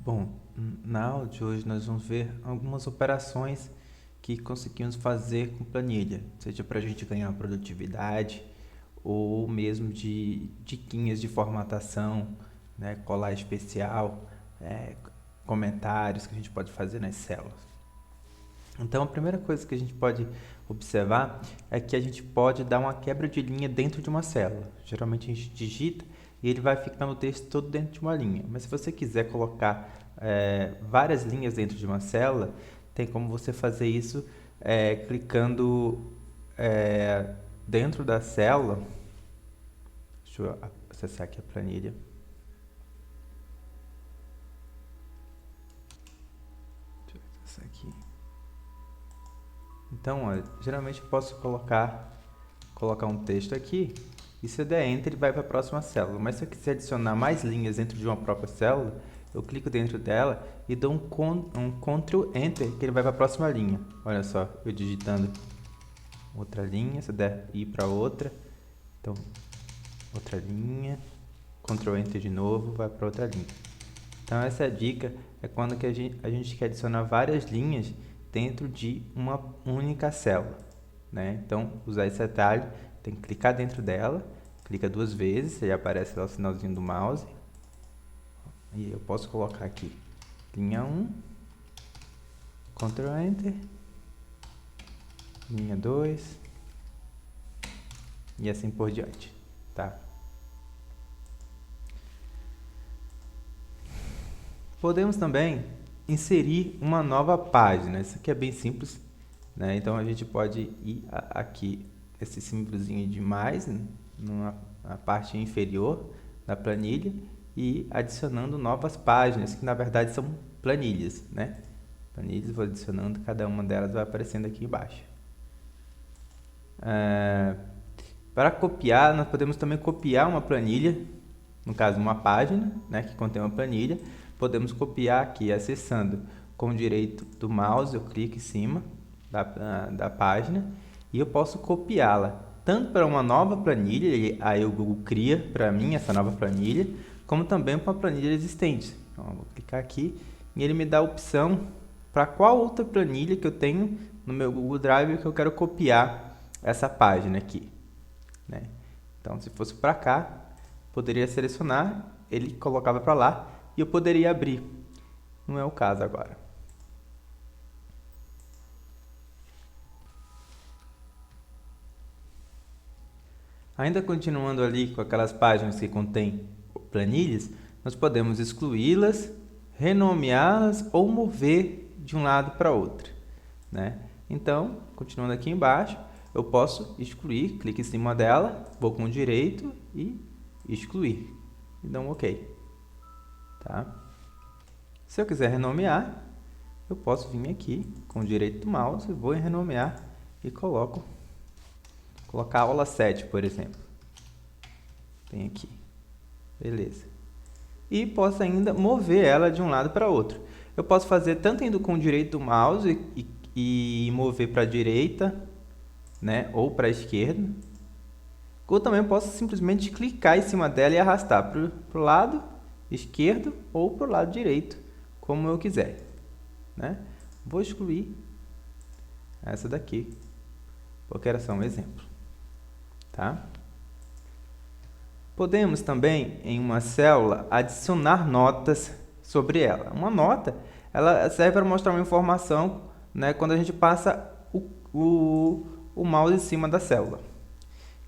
Bom, na aula de hoje nós vamos ver algumas operações que conseguimos fazer com planilha, seja para a gente ganhar produtividade ou mesmo de diquinhas de formatação, né, colar especial, comentários que a gente pode fazer nas células. Então a primeira coisa que a gente pode observar é que a gente pode dar uma quebra de linha dentro de uma célula. Geralmente a gente digita e ele vai ficando o texto todo dentro de uma linha. Mas se você quiser colocar várias linhas dentro de uma célula, tem como você fazer isso clicando dentro da célula. Deixa eu acessar aqui a planilha. Deixa eu acessar aqui. Então, olha, geralmente eu posso colocar um texto aqui e se eu der Enter ele vai para a próxima célula. Mas se eu quiser adicionar mais linhas dentro de uma própria célula, eu clico dentro dela e dou um Ctrl Enter que ele vai para a próxima linha. Olha só, eu digitando outra linha, se eu der ir para outra, então outra linha, Ctrl Enter de novo, vai para outra linha. Então essa dica é quando que a gente quer adicionar várias linhas dentro de uma única célula, né? Então, usar esse atalho, tem que clicar dentro dela, clica duas vezes, aí aparece lá o sinalzinho do mouse, e eu posso colocar aqui, linha 1, Ctrl Enter, linha 2, e assim por diante, tá? Podemos também inserir uma nova página. Isso aqui é bem simples, né? Então a gente pode ir aqui, esse símbolozinho de mais, na parte inferior da planilha e adicionando novas páginas, que na verdade são planilhas, né? Planilhas, vou adicionando, cada uma delas vai aparecendo aqui embaixo. Para copiar, nós podemos também copiar uma planilha, no caso uma página, né, que contém uma planilha. Podemos copiar aqui, acessando com o direito do mouse, eu clico em cima da página e eu posso copiá-la tanto para uma nova planilha, aí o Google cria para mim essa nova planilha, como também para uma planilha existente. Então, eu vou clicar aqui e ele me dá a opção para qual outra planilha que eu tenho no meu Google Drive que eu quero copiar essa página aqui, né? Então, se fosse para cá, poderia selecionar, ele colocava para lá e eu poderia abrir. Não é o caso agora. Ainda continuando ali com aquelas páginas que contêm planilhas, nós podemos excluí-las, renomeá-las ou mover de um lado para outro, né? Então, continuando aqui embaixo, eu posso excluir, clique em cima dela, vou com o direito e excluir. E dou um OK. Tá? Se eu quiser renomear, eu posso vir aqui com o direito do mouse, vou em renomear e colocar aula 7, por exemplo. Tem aqui. Beleza. E posso ainda mover ela de um lado para outro. Eu posso fazer tanto indo com o direito do mouse e mover para a direita, né, ou para a esquerda. Ou também posso simplesmente clicar em cima dela e arrastar para o lado esquerdo ou para o lado direito, como eu quiser, né? Vou excluir essa daqui, porque era só um exemplo, tá? Podemos também, em uma célula, adicionar notas sobre ela. Uma nota, ela serve para mostrar uma informação, né, quando a gente passa o mouse em cima da célula.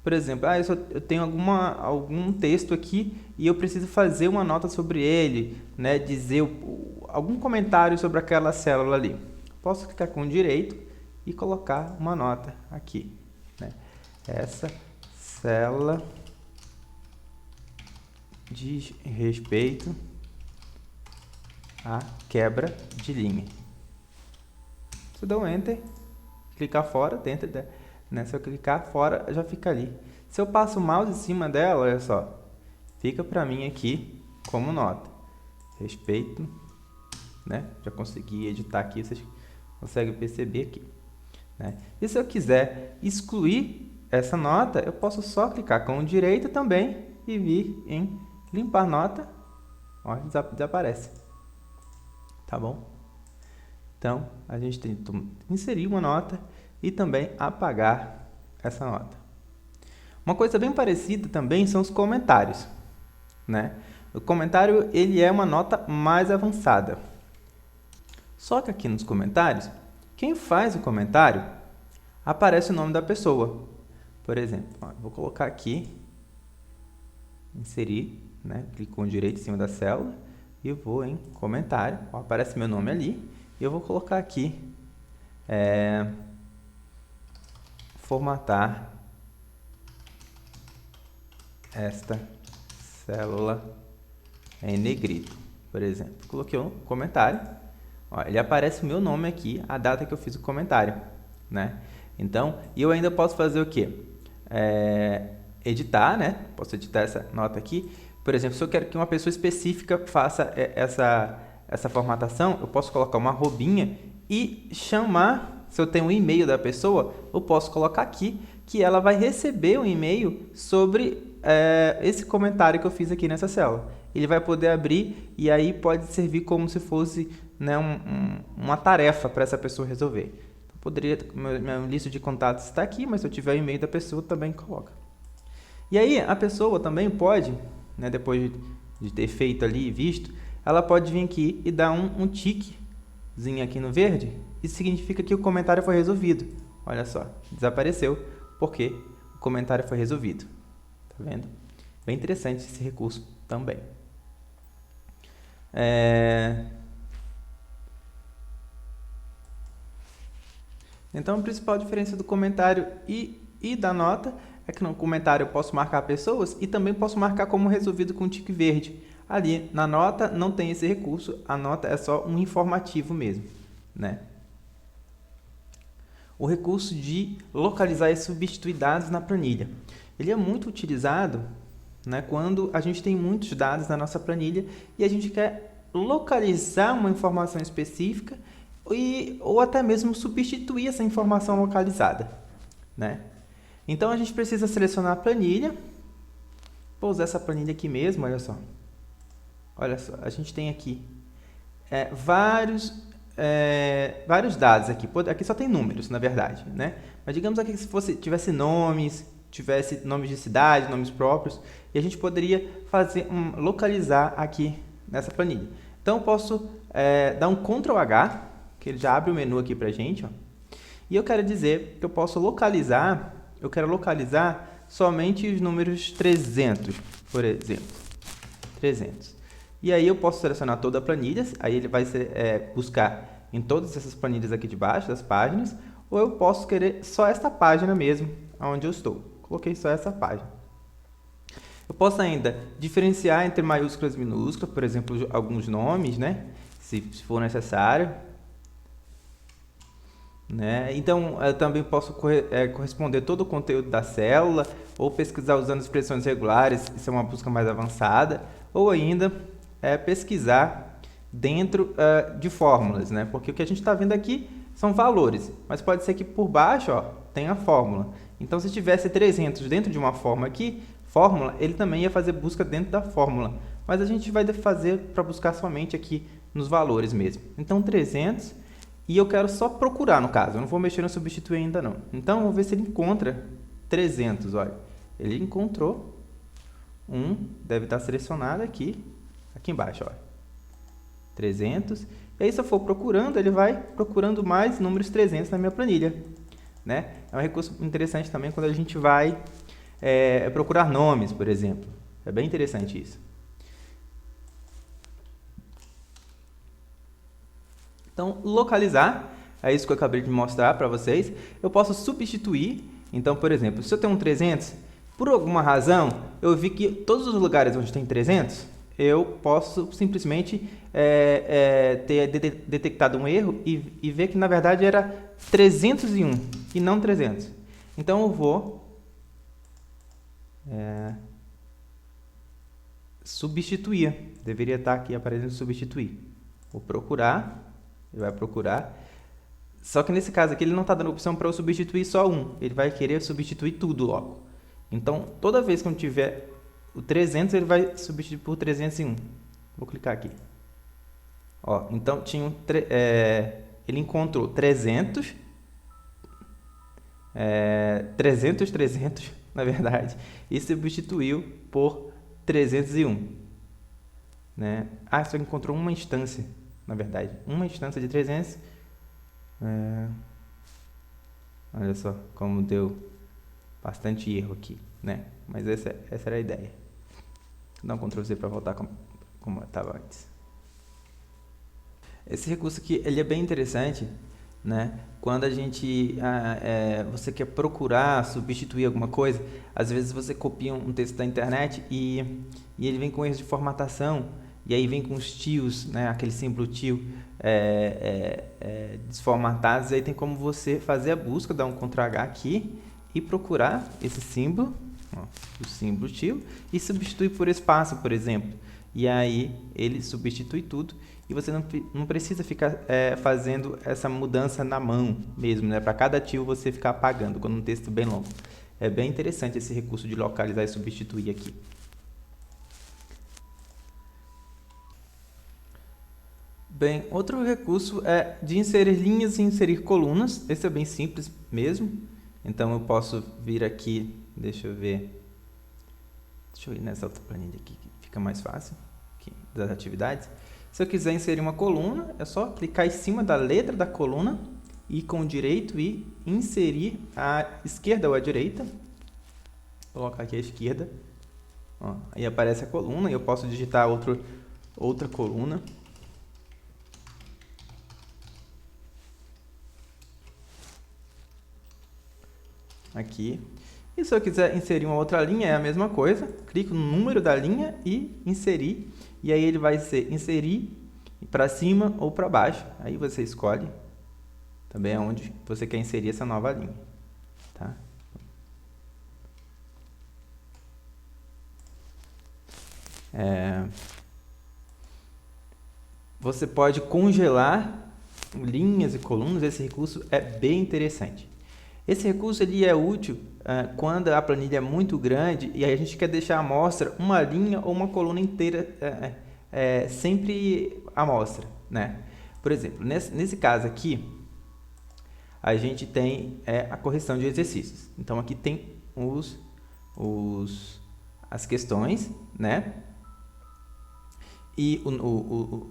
Por exemplo, eu tenho algum texto aqui e eu preciso fazer uma nota sobre ele, né, dizer algum comentário sobre aquela célula ali. Posso clicar com o direito e colocar uma nota aqui, né? Essa célula diz respeito à quebra de linha. Se eu dou um Enter, clicar fora, dentro da... Né? Se eu clicar fora, já fica ali. Se eu passo o mouse em cima dela, olha só, fica para mim aqui como nota. Respeito, né? Já consegui editar aqui, vocês conseguem perceber aqui, né? E se eu quiser excluir essa nota, eu posso só clicar com o direito também e vir em limpar nota, ó, desaparece. tá bom? Então, a gente tem que inserir uma nota e também apagar essa nota. Uma coisa bem parecida também são os comentários, né? O comentário, ele é uma nota mais avançada. Só que aqui nos comentários, quem faz o comentário, aparece o nome da pessoa. Por exemplo, vou colocar aqui, inserir, né? Clico com o direito em cima da célula e vou em comentário. Aparece meu nome ali e eu vou colocar aqui, formatar esta célula em negrito, por exemplo. Coloquei um comentário, ele aparece o meu nome aqui, a data que eu fiz o comentário, né? Então, eu ainda posso fazer o quê? Editar, né? Posso editar essa nota aqui. Por exemplo, se eu quero que uma pessoa específica faça essa formatação, eu posso colocar uma arrobinha e chamar, se eu tenho um e-mail da pessoa, eu posso colocar aqui que ela vai receber um e-mail sobre esse comentário que eu fiz aqui nessa célula. Ele vai poder abrir e aí pode servir como se fosse, né, uma tarefa para essa pessoa resolver. Então, poderia, minha lista de contatos está aqui, mas se eu tiver o e-mail da pessoa, também coloca. E aí a pessoa também pode, né, depois de ter feito ali e visto, ela pode vir aqui e dar um tiquezinho aqui no verde. Isso significa que o comentário foi resolvido. Olha só, desapareceu porque o comentário foi resolvido. Tá vendo? Bem interessante esse recurso também. Então, a principal diferença do comentário e da nota é que no comentário eu posso marcar pessoas e também posso marcar como resolvido com um tique verde. Ali na nota não tem esse recurso, a nota é só um informativo mesmo, né? O recurso de localizar e substituir dados na planilha. Ele é muito utilizado, né, quando a gente tem muitos dados na nossa planilha e a gente quer localizar uma informação específica ou até mesmo substituir essa informação localizada, né? Então, a gente precisa selecionar a planilha. Vou usar essa planilha aqui mesmo, olha só. Olha só, a gente tem aqui vários dados aqui. Aqui só tem números, na verdade, né? Mas digamos aqui que se tivesse nomes de cidade, nomes próprios, e a gente poderia localizar aqui nessa planilha. Então, eu posso dar um Ctrl H, que ele já abre o menu aqui pra gente, ó. E eu quero dizer que eu posso localizar, somente os números 300, por exemplo. 300. E aí eu posso selecionar toda a planilha, aí ele vai buscar em todas essas planilhas aqui de baixo, das páginas, ou eu posso querer só esta página mesmo, onde eu estou. Coloquei só essa página. Eu posso ainda diferenciar entre maiúsculas e minúsculas, por exemplo, alguns nomes, né? Se for necessário. Né? Então, eu também posso corresponder todo o conteúdo da célula, ou pesquisar usando expressões regulares, isso é uma busca mais avançada, ou ainda pesquisar dentro de fórmulas, né? Porque o que a gente está vendo aqui são valores, mas pode ser que por baixo tem a fórmula. Então, se tivesse 300 dentro de uma fórmula, ele também ia fazer busca dentro da fórmula, mas a gente vai fazer para buscar somente aqui nos valores mesmo. Então, 300... E eu quero só procurar, no caso. Eu não vou mexer no substituir ainda, não. Então, vamos ver se ele encontra 300. Olha, ele encontrou deve estar selecionado aqui embaixo. Olha, 300. E aí, se eu for procurando, ele vai procurando mais números 300 na minha planilha, né? É um recurso interessante também quando a gente vai procurar nomes, por exemplo. É bem interessante isso. Então, localizar, é isso que eu acabei de mostrar para vocês. Eu posso substituir. Então, por exemplo, se eu tenho um 300, por alguma razão, eu vi que todos os lugares onde tem 300, eu posso simplesmente ter detectado um erro e ver que, na verdade, era 301 e não 300. Então, eu vou substituir. Deveria estar aqui aparecendo substituir. Vou procurar. Ele vai procurar. Só que nesse caso aqui ele não está dando opção para eu substituir só um. Ele vai querer substituir tudo logo. Então, toda vez que eu tiver o 300, ele vai substituir por 301. Vou clicar aqui. Ó, então ele encontrou 300, na verdade, e substituiu por 301, né? Só encontrou uma instância, na verdade, uma instância de 300. Olha só como deu bastante erro aqui, né? Mas essa era a ideia. Vou dar um Ctrl Z para voltar como estava antes. Esse recurso aqui, ele é bem interessante, né? Quando você quer procurar substituir alguma coisa, às vezes você copia um texto da internet e ele vem com erros de formatação, e aí vem com os tios, né? Aquele símbolo tio desformatados, e aí tem como você fazer a busca, dar um Ctrl H aqui e procurar esse símbolo, ó, o símbolo tio, e substituir por espaço, por exemplo. E aí ele substitui tudo e você não precisa ficar fazendo essa mudança na mão mesmo, né? Para cada tio você ficar apagando quando um texto bem longo. É bem interessante esse recurso de localizar e substituir aqui. Bem, outro recurso é de inserir linhas e inserir colunas. Esse é bem simples mesmo. Então eu posso vir aqui, deixa eu ir nessa outra planilha aqui que fica mais fácil, aqui, das atividades. Se eu quiser inserir uma coluna, é só clicar em cima da letra da coluna, ir com o direito e inserir a esquerda ou a direita. Vou colocar aqui a esquerda. Ó, aí aparece a coluna e eu posso digitar outra coluna. Aqui. E se eu quiser inserir uma outra linha, é a mesma coisa. Clico no número da linha e inserir. E aí ele vai ser inserir para cima ou para baixo. Aí você escolhe também aonde você quer inserir essa nova linha. Tá? Você pode congelar linhas e colunas. Esse recurso é bem interessante. Esse recurso ele é útil quando a planilha é muito grande e a gente quer deixar à mostra uma linha ou uma coluna inteira sempre à mostra, né? Por exemplo, nesse caso aqui, a gente tem a correção de exercícios. Então, aqui tem as questões, né? E o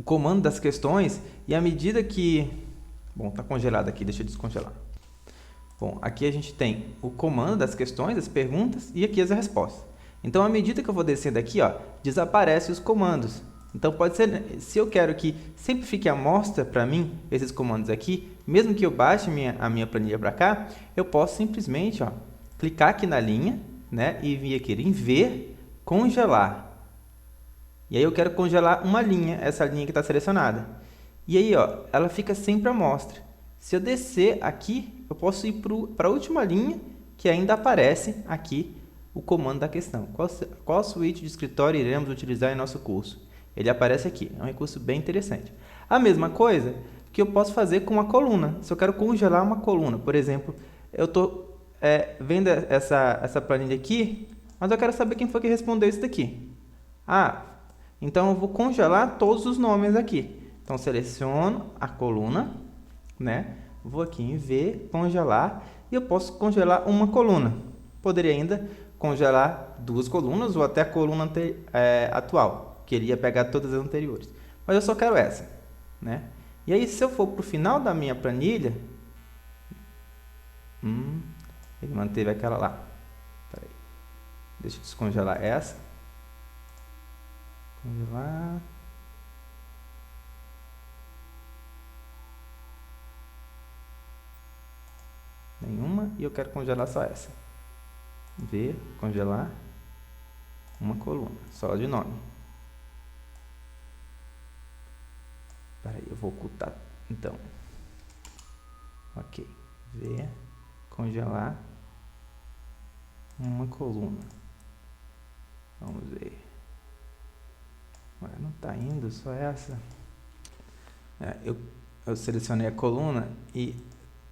comando das questões, e à medida que... Bom, está congelado aqui, deixa eu descongelar. Bom, aqui a gente tem o comando das questões, as perguntas, e aqui as respostas. Então, à medida que eu vou descendo aqui, ó, desaparecem os comandos. Então, pode ser, se eu quero que sempre fique à mostra para mim, esses comandos aqui, mesmo que eu baixe a minha planilha para cá, eu posso simplesmente clicar aqui na linha, né, e vir aqui em ver, congelar. E aí eu quero congelar uma linha, essa linha que está selecionada. E aí, ó, ela fica sempre à mostra. Se eu descer aqui, eu posso ir para a última linha, que ainda aparece aqui o comando da questão. Qual suíte de escritório iremos utilizar em nosso curso? Ele aparece aqui. É um recurso bem interessante. A mesma coisa que eu posso fazer com uma coluna. Se eu quero congelar uma coluna, por exemplo, eu estou vendo essa planilha aqui, mas eu quero saber quem foi que respondeu isso daqui. Então eu vou congelar todos os nomes aqui. Então seleciono a coluna, né? Vou aqui em ver, congelar, e eu posso congelar uma coluna. Poderia ainda congelar duas colunas ou até a coluna atual, que ele ia pegar todas as anteriores. Mas eu só quero essa, né? E aí, se eu for para o final da minha planilha, ele manteve aquela lá. Peraí. Deixa eu descongelar essa. Congelar. Nenhuma, e eu quero congelar só essa. Ver, congelar uma coluna, só de nome. Peraí, eu vou ocultar, então. Ok, ver, congelar uma coluna. Vamos ver. Ué, não está indo, só essa. Eu selecionei a coluna e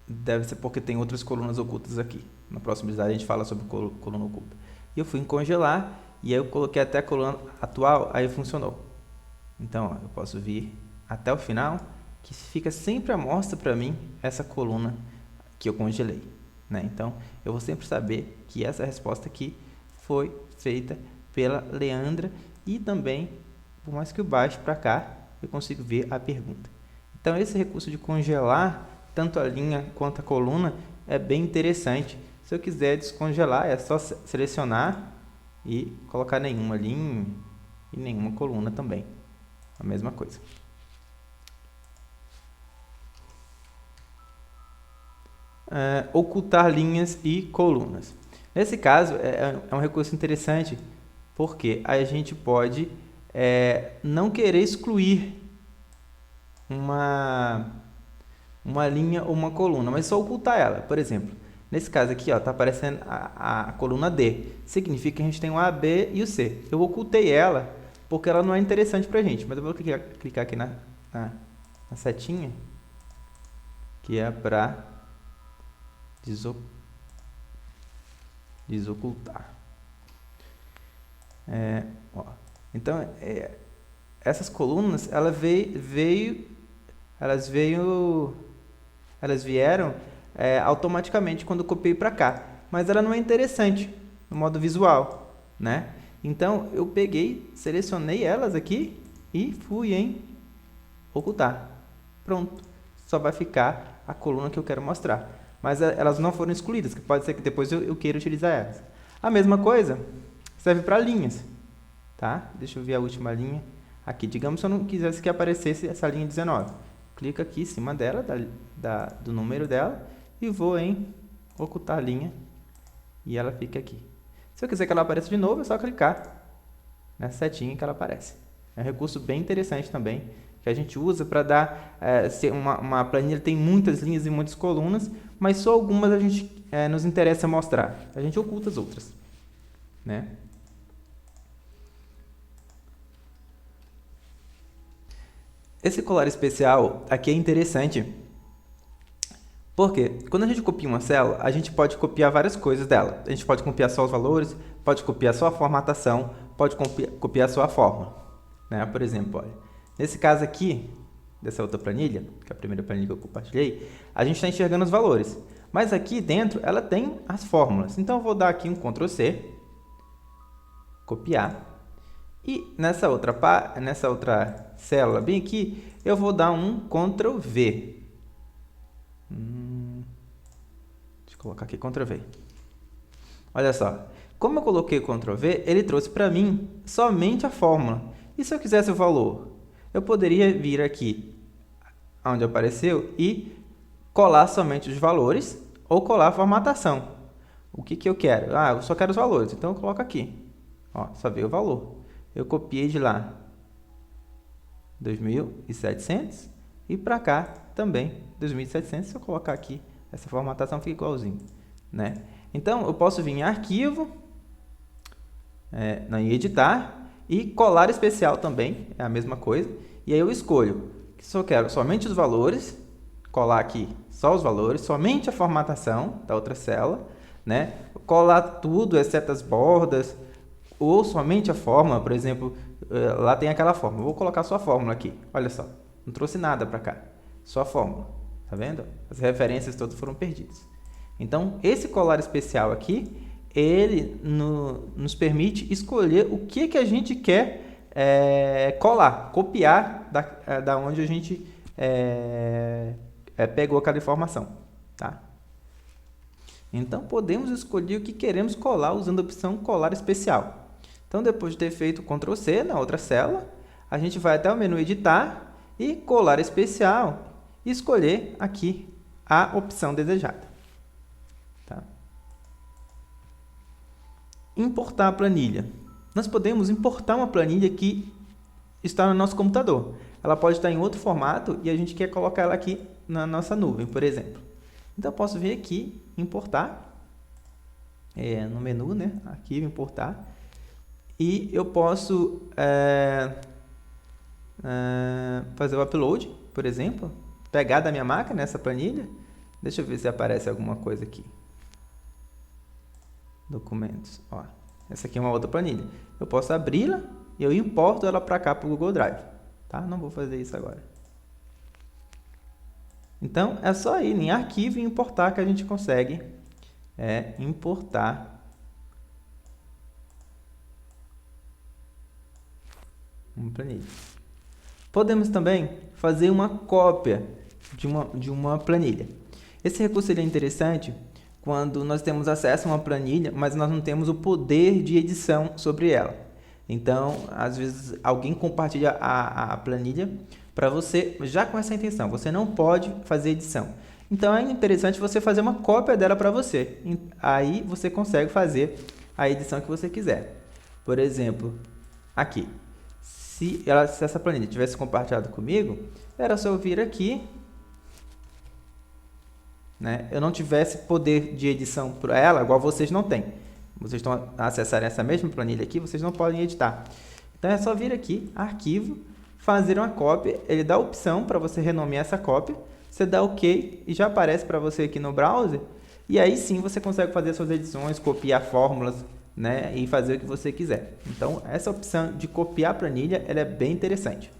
deve ser porque tem outras colunas ocultas aqui. Na próxima slide a gente fala sobre coluna oculta. E eu fui em congelar, e aí eu coloquei até a coluna atual, aí funcionou. Então, ó, eu posso vir até o final, que fica sempre à mostra para mim essa coluna que eu congelei, né? Então, eu vou sempre saber que essa resposta aqui foi feita pela Leandra e também, por mais que eu baixe para cá, eu consigo ver a pergunta. Então, esse recurso de congelar tanto a linha quanto a coluna é bem interessante. Se eu quiser descongelar, é só selecionar e colocar nenhuma linha e nenhuma coluna também. A mesma coisa. Ocultar linhas e colunas. Nesse caso, é um recurso interessante porque a gente pode não querer excluir uma linha ou uma coluna, mas só ocultar ela. Por exemplo, nesse caso aqui, está aparecendo a coluna D. Significa que a gente tem o A, B e o C. Eu ocultei ela porque ela não é interessante para a gente. Mas eu vou clicar aqui na setinha, que é para desocultar. Então, essas colunas, elas vieram automaticamente quando eu copiei para cá, mas ela não é interessante no modo visual, né? Então, eu peguei, selecionei elas aqui e fui em ocultar. Pronto, só vai ficar a coluna que eu quero mostrar. Mas elas não foram excluídas, que pode ser que depois eu queira utilizar elas. A mesma coisa serve para linhas, tá? Deixa eu ver a última linha aqui. Digamos se eu não quisesse que aparecesse essa linha 19. Clica aqui em cima dela, do número dela, e vou em ocultar linha, e ela fica aqui. Se eu quiser que ela apareça de novo, é só clicar nessa setinha que ela aparece. É um recurso bem interessante também, que a gente usa para dar... se uma planilha tem muitas linhas e muitas colunas, mas só algumas a gente nos interessa mostrar. A gente oculta as outras, né? Esse colar especial aqui é interessante, porque quando a gente copia uma célula, a gente pode copiar várias coisas dela. A gente pode copiar só os valores, pode copiar só a formatação, pode copiar só a fórmula, né? Por exemplo, olha, nesse caso aqui, dessa outra planilha, que é a primeira planilha que eu compartilhei, a gente está enxergando os valores. Mas aqui dentro ela tem as fórmulas. Então eu vou dar aqui um Ctrl C, copiar. E nessa outra célula bem aqui, eu vou dar um Ctrl V. Deixa eu colocar aqui Ctrl V. Olha só, como eu coloquei Ctrl V, ele trouxe para mim somente a fórmula. E se eu quisesse o valor? Eu poderia vir aqui, onde apareceu, e colar somente os valores ou colar a formatação. O que eu quero? Eu só quero os valores, então eu coloco aqui. Ó, só veio o valor. Eu copiei de lá 2.700 e para cá também 2.700. Se eu colocar aqui, essa formatação fica igualzinho, né? Então, eu posso vir em arquivo, em editar e colar especial também, é a mesma coisa. E aí eu escolho que só quero somente os valores, colar aqui só os valores, somente a formatação da outra célula, né? Colar tudo, exceto as bordas, ou somente a fórmula. Por exemplo, lá tem aquela fórmula. Vou colocar só a fórmula aqui. Olha só, não trouxe nada para cá, só a fórmula. Tá vendo? As referências todas foram perdidas. Então, esse colar especial aqui, ele nos permite escolher o que a gente quer colar, copiar da onde a gente pegou aquela informação, tá? Então, podemos escolher o que queremos colar usando a opção colar especial. Então, depois de ter feito Ctrl C na outra célula, a gente vai até o menu editar e colar especial e escolher aqui a opção desejada. Tá? Importar a planilha. Nós podemos importar uma planilha que está no nosso computador. Ela pode estar em outro formato e a gente quer colocar ela aqui na nossa nuvem, por exemplo. Então, eu posso vir aqui, importar, no menu, né? Arquivo, importar. E eu posso fazer o upload, por exemplo, pegar da minha máquina essa planilha. Deixa eu ver se aparece alguma coisa aqui. Documentos. Essa aqui é uma outra planilha. Eu posso abri-la e eu importo ela para cá para o Google Drive. tá? Não vou fazer isso agora. Então, é só ir em arquivo e importar que a gente consegue importar uma planilha. Podemos também fazer uma cópia de uma planilha. Esse recurso ele é interessante quando nós temos acesso a uma planilha, mas nós não temos o poder de edição sobre ela. Então, às vezes, alguém compartilha a planilha para você já com essa intenção. Você não pode fazer edição. Então, é interessante você fazer uma cópia dela para você. Aí, você consegue fazer a edição que você quiser. Por exemplo, aqui. Se essa planilha tivesse compartilhado comigo, era só eu vir aqui, né? Eu não tivesse poder de edição para ela, igual vocês não têm. Vocês estão acessarem essa mesma planilha aqui, vocês não podem editar. Então, é só vir aqui, arquivo, fazer uma cópia. Ele dá a opção para você renomear essa cópia. Você dá OK e já aparece para você aqui no browser. E aí sim você consegue fazer suas edições, copiar fórmulas, né, e fazer o que você quiser. Então, essa opção de copiar a planilha, ela é bem interessante.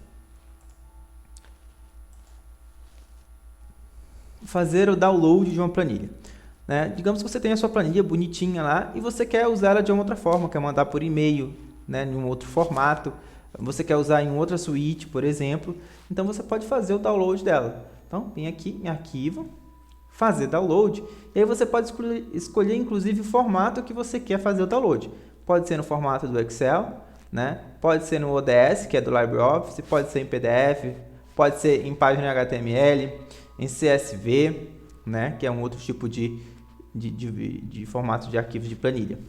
Fazer o download de uma planilha. Né? Digamos que você tem a sua planilha bonitinha lá e você quer usar ela de uma outra forma, quer mandar por e-mail, né, em um outro formato, você quer usar em outra suíte, por exemplo, então você pode fazer o download dela. Então, vem aqui em arquivo, fazer download, e aí você pode escolher inclusive o formato que você quer fazer o download. Pode ser no formato do Excel, né? Pode ser no ODS, que é do LibreOffice, pode ser em PDF, pode ser em página HTML, em CSV, né? Que é um outro tipo de formato de arquivos de planilha.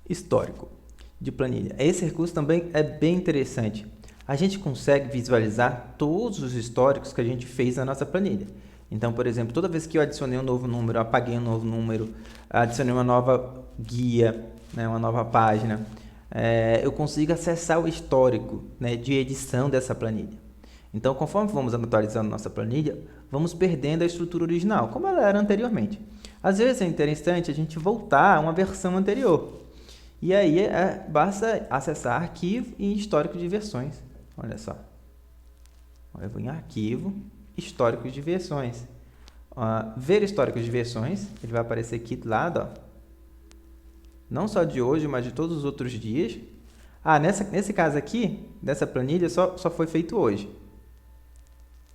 Histórico de planilha. Esse recurso também é bem interessante. A gente consegue visualizar todos os históricos que a gente fez na nossa planilha. Então, por exemplo, toda vez que eu adicionei um novo número, apaguei um novo número, adicionei uma nova guia, né, uma nova página, eu consigo acessar o histórico, né, de edição dessa planilha. Então, conforme vamos atualizando nossa planilha, vamos perdendo a estrutura original, como ela era anteriormente. Às vezes é interessante a gente voltar a uma versão anterior. E aí basta acessar arquivo e histórico de versões. Olha só. Eu vou em arquivo, histórico de versões. Ver histórico de versões, ele vai aparecer aqui do lado, ó. Não só de hoje, mas de todos os outros dias. Nesse caso aqui, dessa planilha, só foi feito hoje.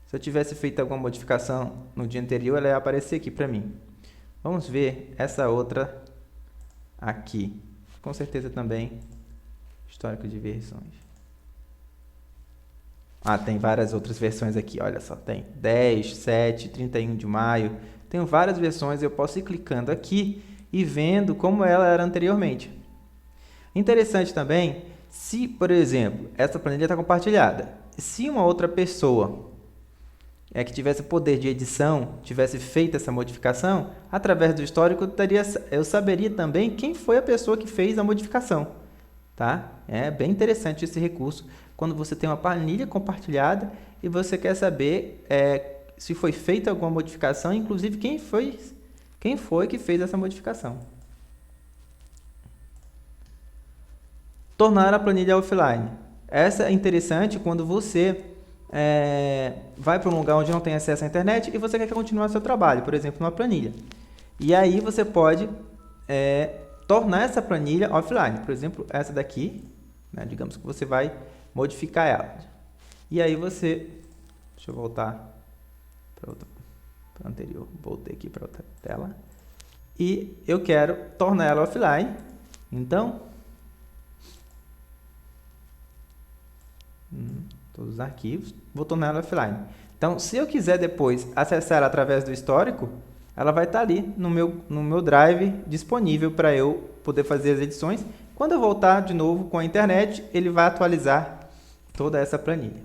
Se eu tivesse feito alguma modificação no dia anterior, ela ia aparecer aqui para mim. Vamos ver essa outra aqui. Com certeza também histórico de versões. Tem várias outras versões aqui, olha só, tem 10, 7, 31 de maio, tenho várias versões, eu posso ir clicando aqui e vendo como ela era anteriormente. Interessante também, se, por exemplo, essa planilha está compartilhada, se uma outra pessoa que tivesse poder de edição, tivesse feito essa modificação, através do histórico eu saberia também quem foi a pessoa que fez a modificação. Tá? É bem interessante esse recurso, quando você tem uma planilha compartilhada e você quer saber se foi feita alguma modificação, inclusive quem foi que fez essa modificação. Tornar a planilha offline. Essa é interessante quando você vai para um lugar onde não tem acesso à internet e você quer continuar seu trabalho, por exemplo, numa planilha. E aí você pode tornar essa planilha offline. Por exemplo, essa daqui, né, digamos que você vai modificar ela. E aí você... Deixa eu voltar para a anterior. Voltei aqui para outra tela. E eu quero tornar ela offline. Então... todos os arquivos, vou tornar ela offline. Então, se eu quiser depois acessar ela através do histórico, ela vai estar ali no meu Drive disponível para eu poder fazer as edições. Quando eu voltar de novo com a internet, ele vai atualizar toda essa planilha.